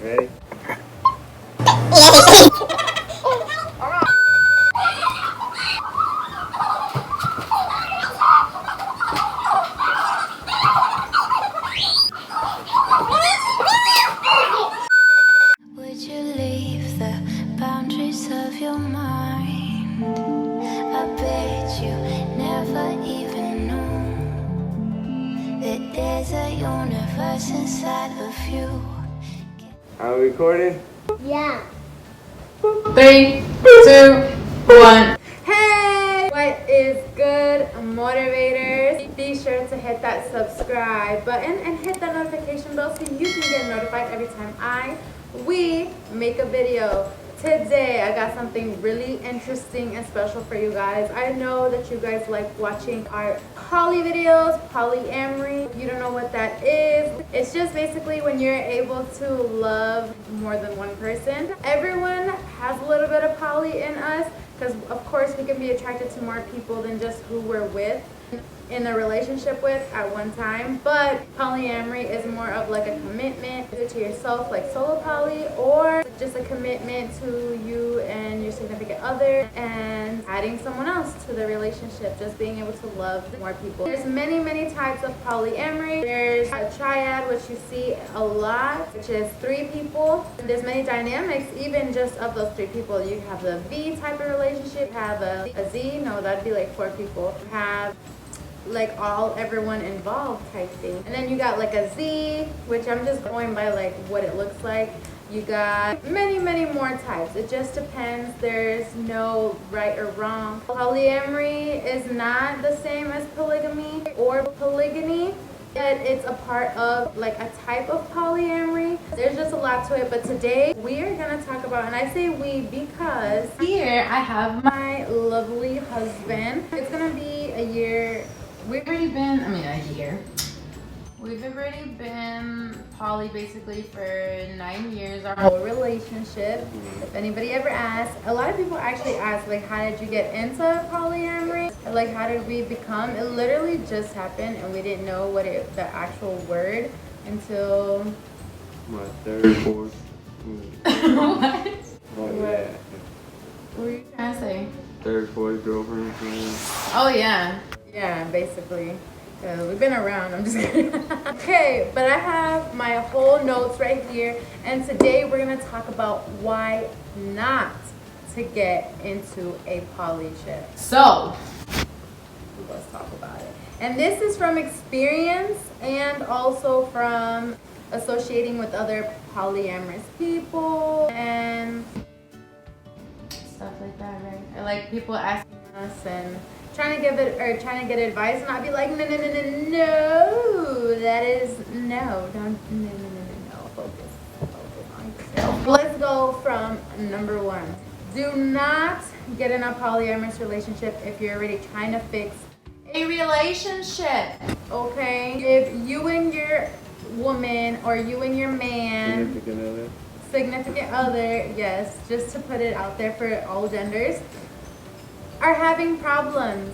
Ready? Would you leave the boundaries of your mind? I bet you never even knew that there's a universe inside of you. Are we recording? Yeah. 3, 2, 1. Hey, what is good, motivators? Be sure to hit that subscribe button and hit that notification bell so you can get notified every time we make a video. Today I got something really interesting and special for you guys. I know that you guys like watching our poly videos, polyamory. If you don't know what that is, it's just basically when you're able to love more than one person. Everyone has a little bit of poly in us because of course we can be attracted to more people than just who we're with in a relationship with at one time, but polyamory is more of like a commitment to yourself, like solo poly, or just a commitment to you and your significant other and adding someone else to the relationship, just being able to love more people. There's many types of polyamory. There's a triad, which you see a lot, which is 3 people. There's many dynamics even just of those 3 people. You have the V type of relationship, you have a Z, no, that'd be like 4 people. You have like everyone involved type thing, and then you got like a Z, which I'm just going by like what it looks like. You got many more types. It just depends. There's no right or wrong. Polyamory is not the same as polygamy or polygyny, but it's a part of like a type of polyamory. There's just a lot to it, but today we are gonna talk about, and I say we because here I have my lovely husband. It's gonna be a year. We've already been, a year. We've already been poly basically for 9 years, our whole relationship. If anybody ever asks, a lot of people actually ask, like, how did you get into polyamory? Like, how did we become? It literally just happened, and we didn't know the actual word until... My 3rd, 4th. What? Oh, yeah. What were you trying to say? 3rd, 4th girlfriend. Oh, yeah. Yeah, basically. We've been around, I'm just kidding. Okay, but I have my whole notes right here, and today we're going to talk about why not to get into a poly ship. So, Let's talk about it. And this is from experience and also from associating with other polyamorous people and stuff like that, right? Or like people asking us and trying to get advice, and I'd be like, no, that is no, focus on yourself. Let's go from number 1. Do not get in a polyamorous relationship if you're already trying to fix a relationship, okay? If you and your woman or you and your man, significant other, yes, just to put it out there for all genders, are having problems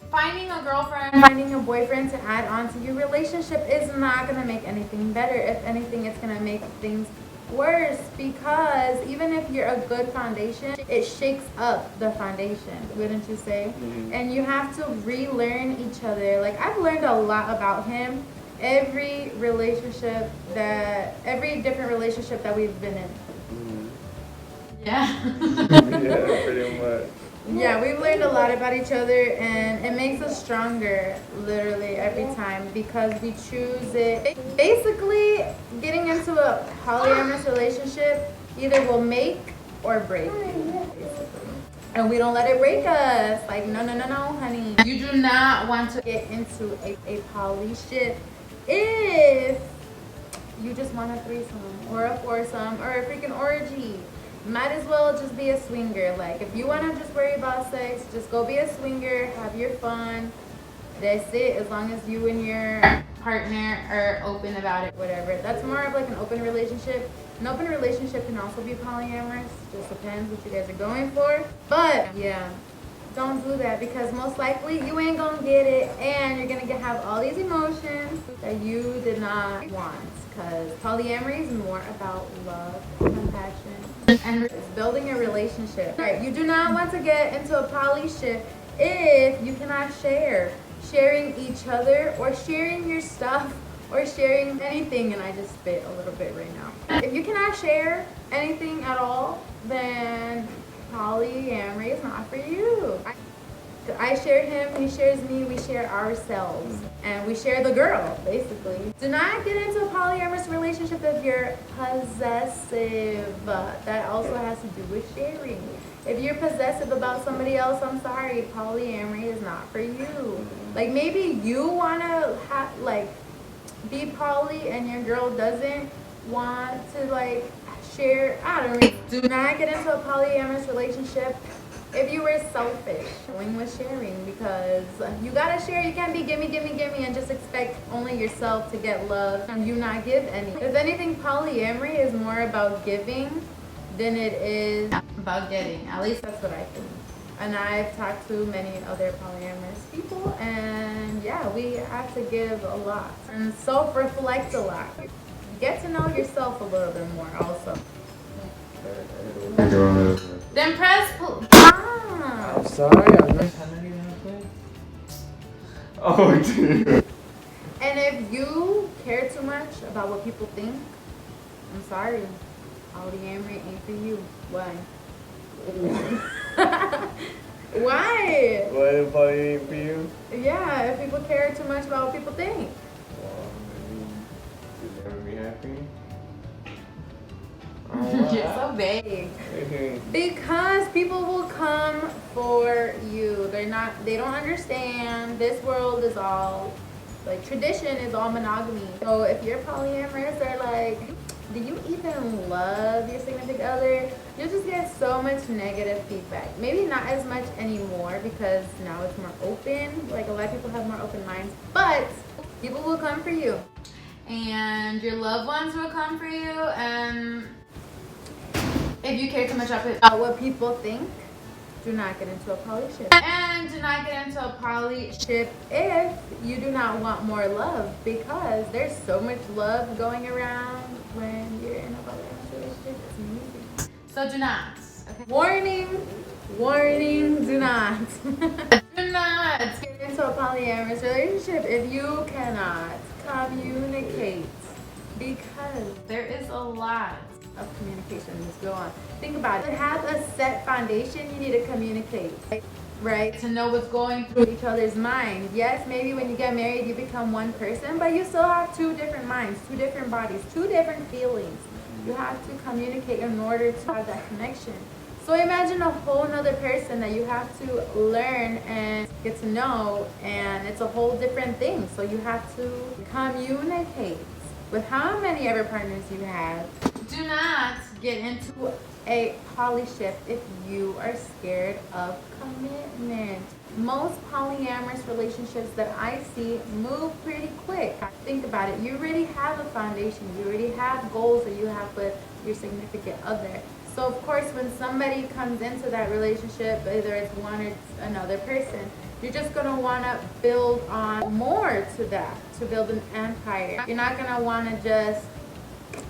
finding a girlfriend, finding a boyfriend to add on to your relationship is not going to make anything better. If anything, it's going to make things worse, because even if you're a good foundation, it shakes up the foundation, wouldn't you say? Mm-hmm. And you have to relearn each other. Like, I've learned a lot about him every different relationship that we've been in. Mm-hmm. yeah. Yeah, pretty much. Yeah, we've learned a lot about each other, and it makes us stronger literally every time because we choose it. Basically, getting into a polyamorous relationship either will make or break you, basically. And we don't let it break us. Like, no, honey. You do not want to get into a poly ship if you just want a threesome or a foursome or a freaking orgy. Might as well just be a swinger. Like, if you want to just worry about sex, just go be a swinger, have your fun. That's it, as long as you and your partner are open about it, whatever. That's more of like an open relationship. An open relationship can also be polyamorous. Just depends what you guys are going for. But yeah, don't do that, because most likely you ain't gonna get it, and you're gonna have all these emotions that you did not want. Because polyamory is more about love, compassion, and it's building a relationship. Right? You do not want to get into a poly ship if you cannot sharing each other, or sharing your stuff, or sharing anything. And I just spit a little bit right now. If you cannot share anything at all, then polyamory is not for you. I share him, he shares me, we share ourselves, and we share the girl, basically. Do not get into a polyamorous relationship if you're possessive. That also has to do with sharing. If you're possessive about somebody else, I'm sorry, polyamory is not for you. Like, maybe you want to be poly and your girl doesn't want to share. I don't know. Do not get into a polyamorous relationship if you were selfish going with sharing, because you gotta share. You can't be gimme and just expect only yourself to get love and you not give any. If anything, polyamory is more about giving than it is About getting. At least that's what I think. And I've talked to many other polyamorous people, and yeah, we have to give a lot and self-reflect a lot. Get to know yourself a little bit more also. then press. I'm sorry, I'm not even play. Oh, dude. And if you care too much about what people think, I'm sorry, polyamory ain't for you. Why? Why? Why the party ain't for you? Yeah, if people care too much about what people think. Well, maybe you'll never be happy. You're so vague. Because people will come for you. They don't understand. This world is all, tradition is all monogamy. So if you're polyamorous, they're like, do you even love your significant other? You'll just get so much negative feedback. Maybe not as much anymore, because now it's more open. A lot of people have more open minds. But people will come for you. And your loved ones will come for you, and if you care too much about What people think, do not get into a poly ship. and do not get into a poly. Ship if you do not want more love, because there's so much love going around when you're in a polyamorous relationship. It's amazing. So do not. Okay. Warning, do not. Do not. Get into a polyamorous relationship if you cannot communicate, because There is a lot. of communication needs to go on. Think about it. To have a set foundation, you need to communicate, right? To know what's going through. Each other's mind. Yes, maybe when you get married, you become one person, but you still have two different minds, two different bodies, two different feelings. You have to communicate in order to have that connection. So imagine a whole nother person that you have to learn and get to know, and it's a whole different thing. So you have to communicate with how many ever partners you have. Do not get into A poly ship if you are scared of commitment. Most polyamorous relationships that I see move pretty quick. Think about it. You already have a foundation. You already have goals that you have with your significant other. So of course, when somebody comes into that relationship, whether it's one or another person, you're just going to want to build on more to that, to build an empire. You're not going to want to just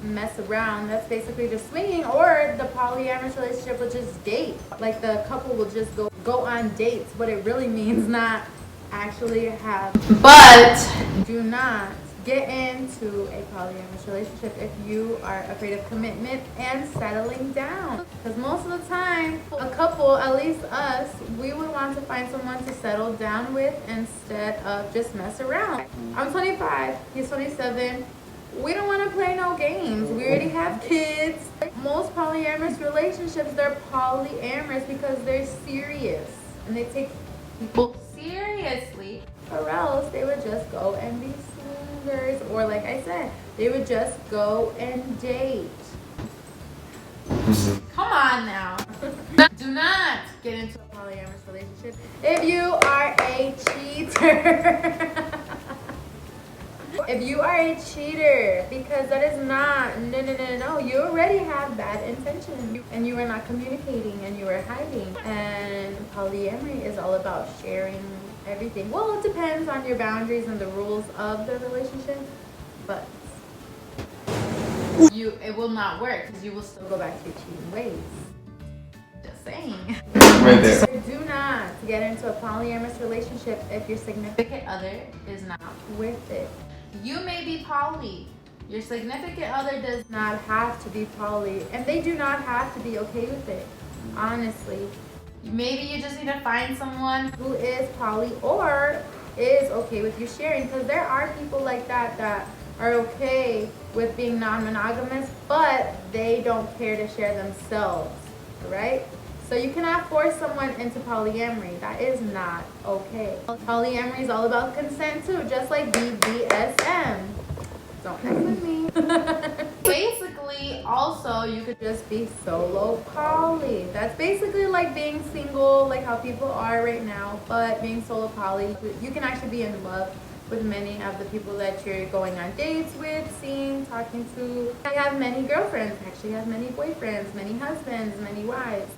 mess around. That's basically just swinging, or the polyamorous relationship will just date. Like the couple will just go on dates. What it really means, not actually have. But Do not get into a polyamorous relationship if you are afraid of commitment and settling down. Because most of the time, a couple, at least us, we would want to find someone to settle down with instead of just mess around. I'm 25, he's 27. We don't want to play no games. We already have kids. Most polyamorous relationships, they're polyamorous because they're serious and they take people seriously, or else they would just go and be swingers, or like I said, they would just go and date. come on now. Do not get into A polyamorous relationship if you are a cheater. If you are a cheater, because that is not, no. You you already have bad intention and you are not communicating and you are hiding. And polyamory is all about sharing everything. Well, it depends on your boundaries and the rules of the relationship, but it will not work because you will still go back to your cheating ways. Just saying. Right there. Do not get into a polyamorous relationship if your significant Other is not. with it. You may be poly. Your significant other does not. Not have to be poly, and they do not have to be okay with it. Honestly, Maybe you just need to find someone. who is poly or is okay with you sharing, because there are people like that that are okay with being non-monogamous, but they don't care to share themselves, right? So you cannot force someone into polyamory. That is not okay. Polyamory is all about consent too, just like BDSM. Don't mess with me. Basically, also, you could Just be solo poly. That's basically like being single, like how people are right now, but being solo poly, you can actually be in love with many of the people that you're going on dates with, seeing, talking to. I have many girlfriends, actually have many boyfriends, many husbands, many wives,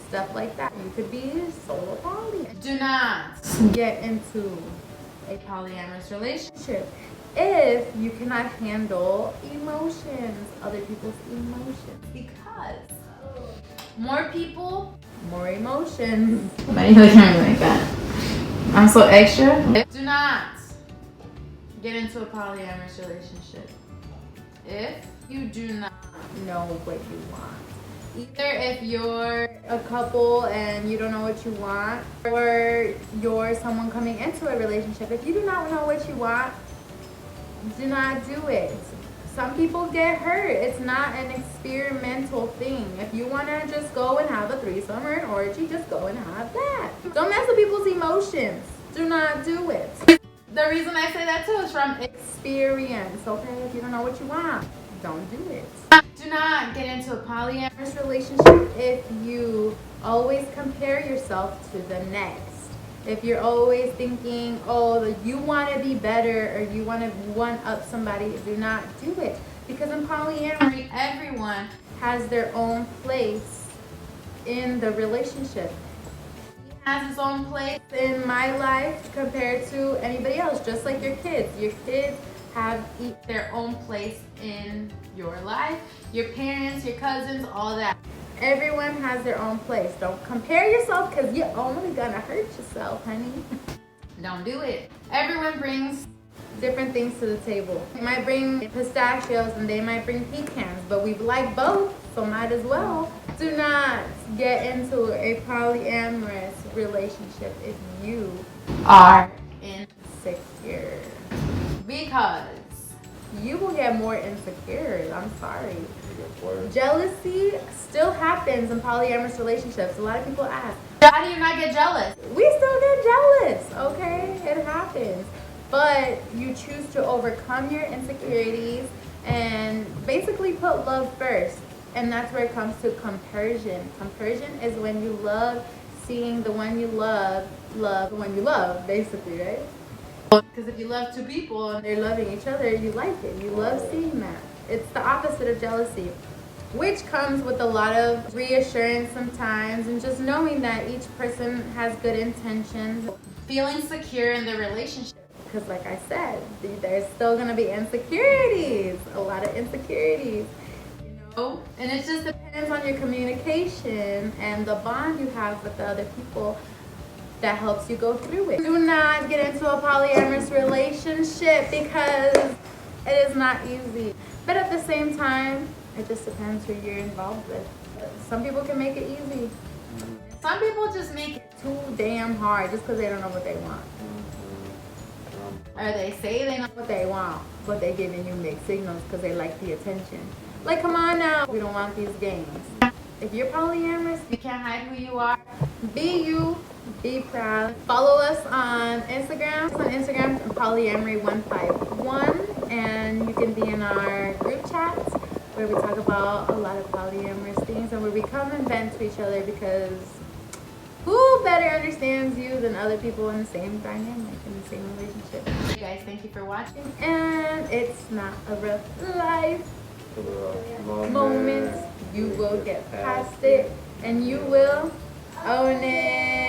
stuff like that. You could be solo poly. do not Get into a polyamorous relationship. if you cannot handle emotions, other people's emotions. Because more people. More emotions. Why are you looking at me like that? I'm so extra. Do not get into a polyamorous relationship if you do not Know what you want. either if you're A couple and you don't know what you want, or you're someone coming into a relationship. If you do not know what you want, do not do it. Some people get hurt. It's not an experimental thing. If you want to just go and have a threesome or an orgy, just go and have that. Don't mess with people's emotions. Do not do it. the reason I say that too is from Experience, okay? If you don't know what you want, don't do it. do not get into a polyamorous This relationship, if you always compare yourself to the next, if you're always thinking, oh, you want to be better or you want to one up somebody, do not do it. Because in polyamory, everyone has their own place in the relationship. has his own place. In my life compared to anybody else, just like your kids. Your kids have Their own place in your life, your parents, your cousins, all that. everyone has their own place. Don't compare yourself, because you're only gonna hurt yourself, honey. Don't do it. Everyone brings Different things to the table. They might bring pistachios and they might bring pecans, but we like both, so might as well. Do not get into a polyamorous relationship if you are insecure. because You will get more insecure. I'm sorry. Jealousy still happens in polyamorous relationships. A lot of people ask, how do you not get jealous? we still get jealous, okay? It happens. But you choose to overcome your insecurities and basically put love first. And that's where it comes to compersion. Compersion is when you love seeing the one you love the one you love, basically, right? Because if you love two people and They're loving each other, you like it. You love seeing that. It's the opposite of jealousy, which comes with a lot of reassurance sometimes and just knowing that each person has good intentions. feeling secure in the relationship. Because like I said, there's still going to be insecurities, a lot of insecurities. And it's just Depends on your communication and the bond you have with the other people that helps you go through it. Do not get into a polyamorous relationship because it is not easy. But at the same time, it just depends who you're involved with. Some people can make it easy. some people just make it, Too damn hard just because they don't know what they want. or they say they know. What they want, but they're giving you mixed signals because they like the attention. Like, come on now. We don't want these games. If you're polyamorous, You can't hide who you are. be you, be proud. Follow us on Instagram. On Instagram, polyamory151, and you can be in our group chats where we talk about a lot of polyamorous things and where we come and vent to each other because who better understands you than other people in the same dynamic, in the same relationship? You guys, thank you for watching. And it's not a rough life. for the long moments, you will get past it, and you will own it.